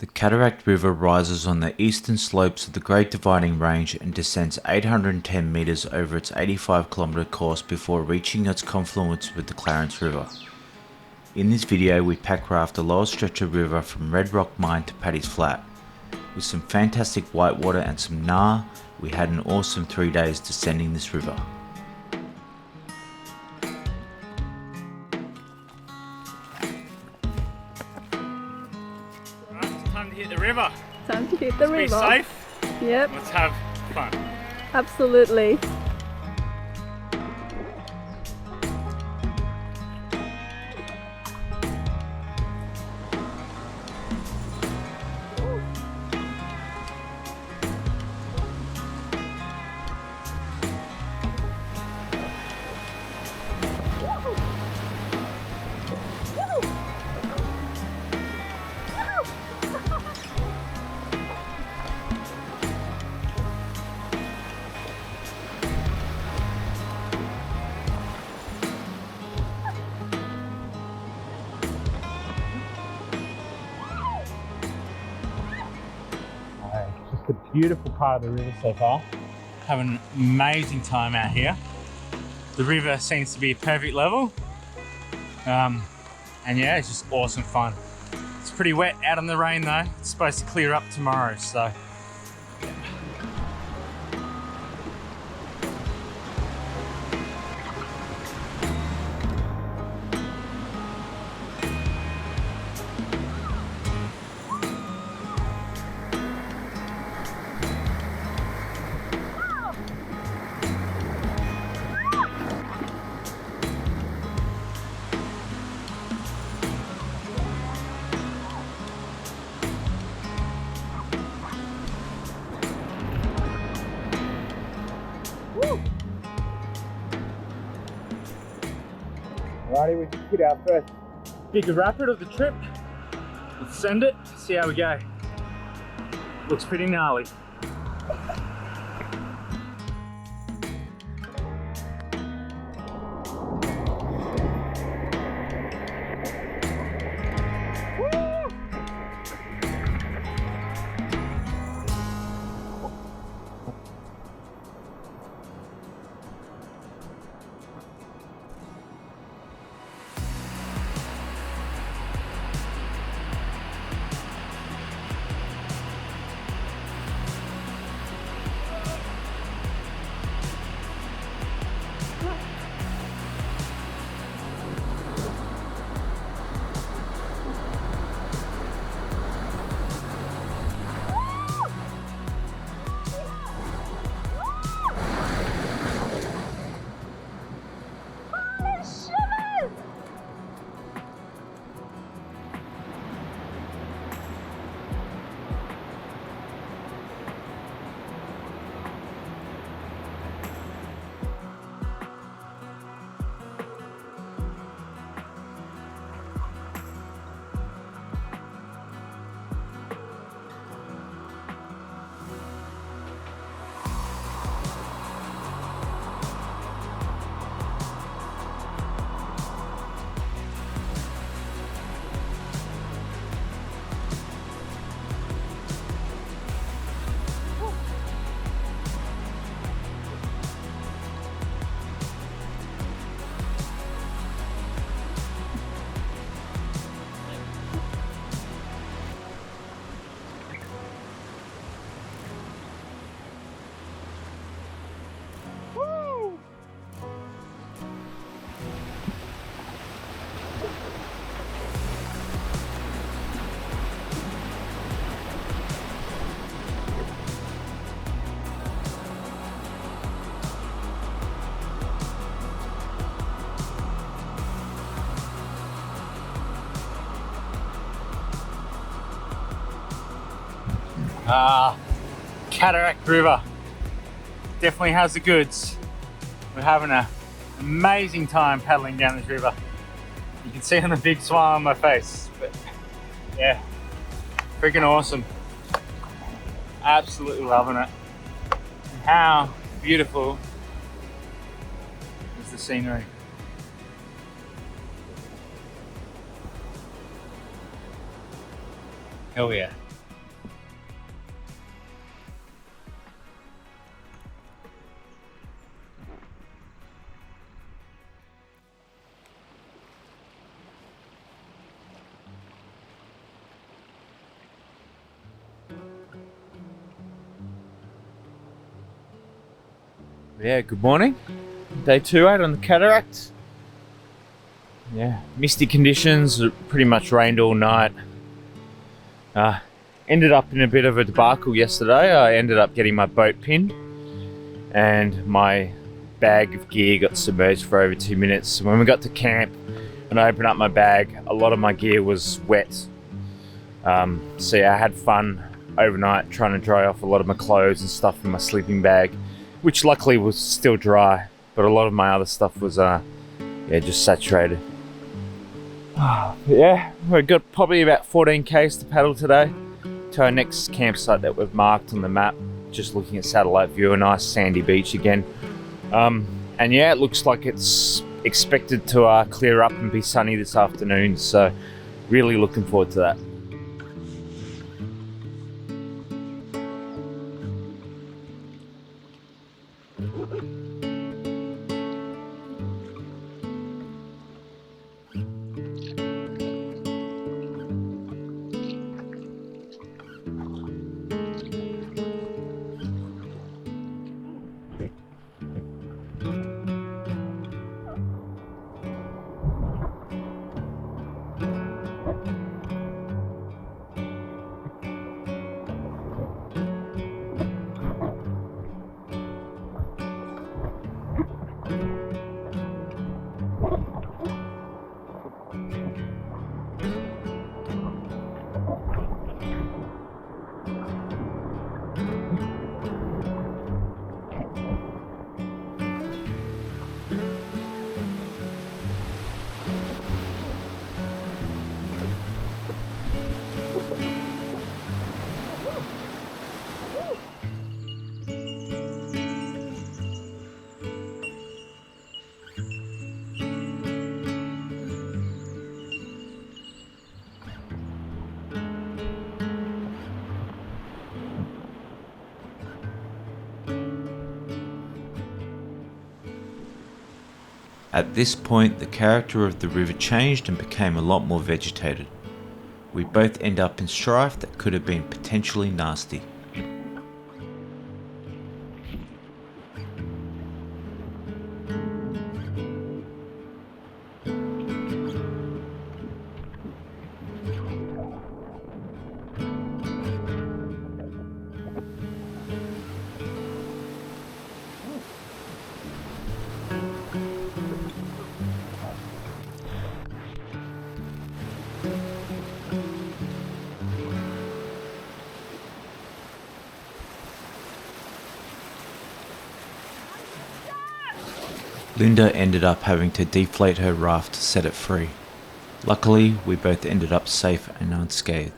The Cataract River rises on the eastern slopes of the Great Dividing Range and descends 810 metres over its 85-kilometre course before reaching its confluence with the Clarence River. In this video we packraft the lower stretch of river from Red Rock Mine to Paddy's Flat. With some fantastic whitewater and some gnarr, we had an awesome 3 days descending this river. Time to hit the river. Time to hit the river. Be safe. Yep. Let's have fun. Absolutely. Just a beautiful part of the river so far. Having an amazing time out here. The river seems to be a perfect level. And yeah, it's just awesome fun. It's pretty wet out in the rain though. It's supposed to clear up tomorrow, so. Alrighty, we just hit our first bigger rapid of the trip. Let's send it, see how we go. Looks pretty gnarly. Cataract River definitely has the goods. We're having an amazing time paddling down this river. You can see on the big smile on my face, but yeah, freaking awesome. Absolutely loving it. And how beautiful is the scenery. Hell yeah. Yeah, good morning. Day 2 out on the Cataract. Yeah, misty conditions, pretty much rained all night. Ended up in a bit of a debacle yesterday. I ended up getting my boat pinned and my bag of gear got submerged for over 2 minutes. When we got to camp and I opened up my bag, a lot of my gear was wet. So yeah, I had fun overnight trying to dry off a lot of my clothes and stuff in my sleeping bag, which luckily was still dry, but a lot of my other stuff was just saturated. Yeah, we've got probably about 14 k's to paddle today to our next campsite that we've marked on the map. Just looking at satellite view, a nice sandy beach again. And yeah, it looks like it's expected to clear up and be sunny this afternoon, so really looking forward to that. At this point, the character of the river changed and became a lot more vegetated. We both end up in strife that could have been potentially nasty. Linda ended up having to deflate her raft to set it free. Luckily, we both ended up safe and unscathed.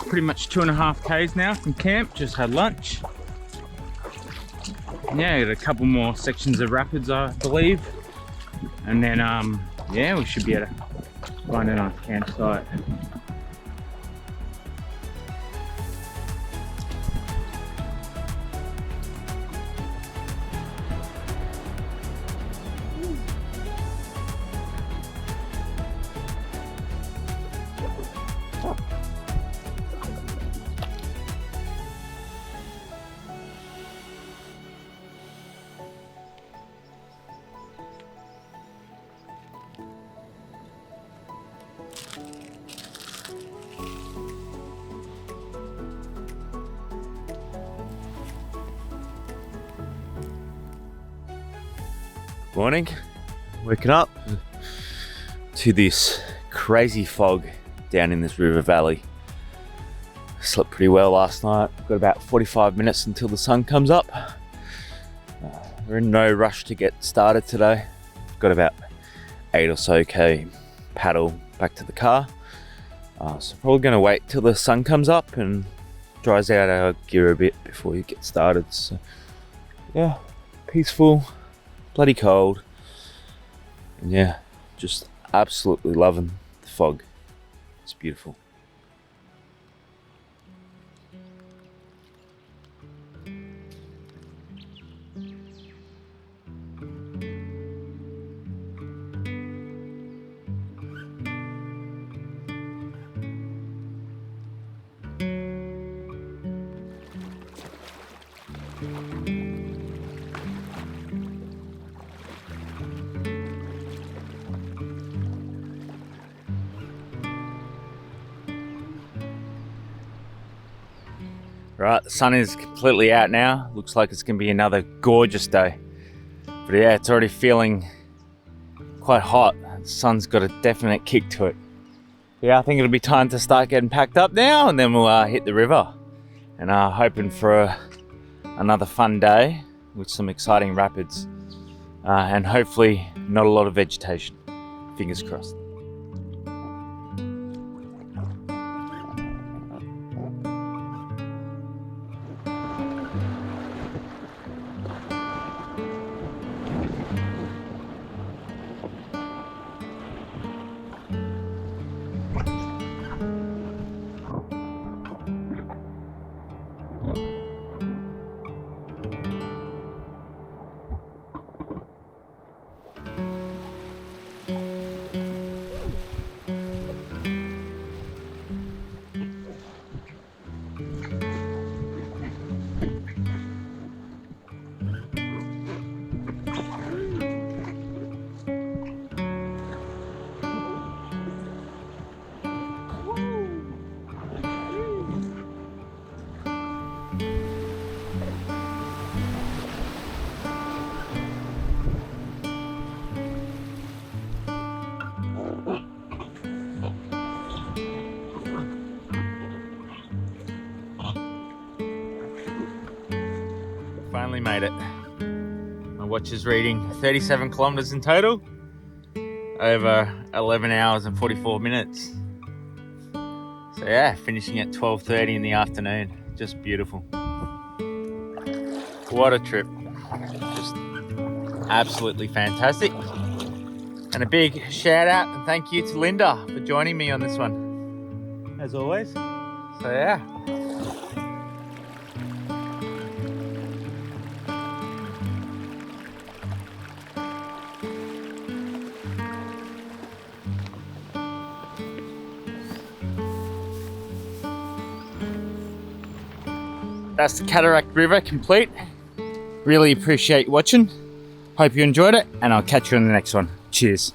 Pretty much 2.5 k's now from camp, just had lunch. Yeah, got a couple more sections of rapids I believe. And then yeah, we should be able to find a nice campsite. Morning. Waking up to this crazy fog down in this river valley. Slept pretty well last night. Got about 45 minutes until the sun comes up. We're in no rush to get started today. Got about 8 or so K paddle back to the car. So probably going to wait till the sun comes up and dries out our gear a bit before we get started. So yeah, peaceful, bloody cold, and yeah, just absolutely loving the fog. It's beautiful. Right, the sun is completely out now. Looks like it's going to be another gorgeous day. But yeah, it's already feeling quite hot. The sun's got a definite kick to it. Yeah, I think it'll be time to start getting packed up now, and then we'll hit the river. And hoping for another fun day with some exciting rapids. And hopefully not a lot of vegetation. Fingers crossed. Finally made it. My watch is reading 37 kilometers in total, over 11 hours and 44 minutes. So yeah, finishing at 12:30 in the afternoon. Just beautiful. What a trip. Just absolutely fantastic. And a big shout out and thank you to Linda for joining me on this one, as always. So yeah. That's the Cataract River complete. Really appreciate you watching. Hope you enjoyed it, and I'll catch you on the next one. Cheers.